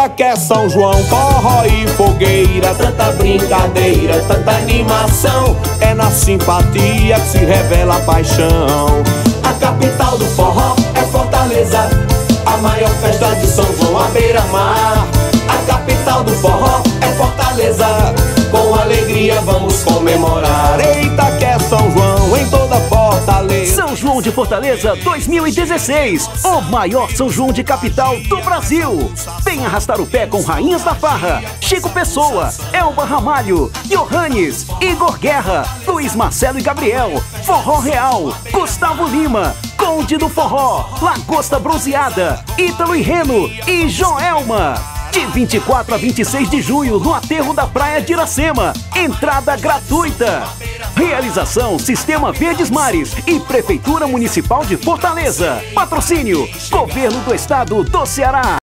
Eita que é São João, forró e fogueira, tanta brincadeira, tanta animação. É na simpatia que se revela a paixão. A capital do forró é Fortaleza, a maior festa de São João à beira-mar. A capital do forró é Fortaleza, com alegria vamos comemorar. Eita que é São João em toda Fortaleza. São João de Fortaleza 2016, o maior São João de capital do Brasil. Vem arrastar o pé com Rainhas da Farra, Chico Pessoa, Elba Ramalho, Johannes, Igor Guerra, Luiz Marcelo e Gabriel, Forró Real, Gustavo Lima, Conde do Forró, Lagosta Bronzeada, Ítalo e Reno e Joelma. De 24 a 26 de junho, no aterro da Praia de Iracema. Entrada gratuita. Realização Sistema Verdes Mares e Prefeitura Municipal de Fortaleza. Patrocínio Governo do Estado do Ceará.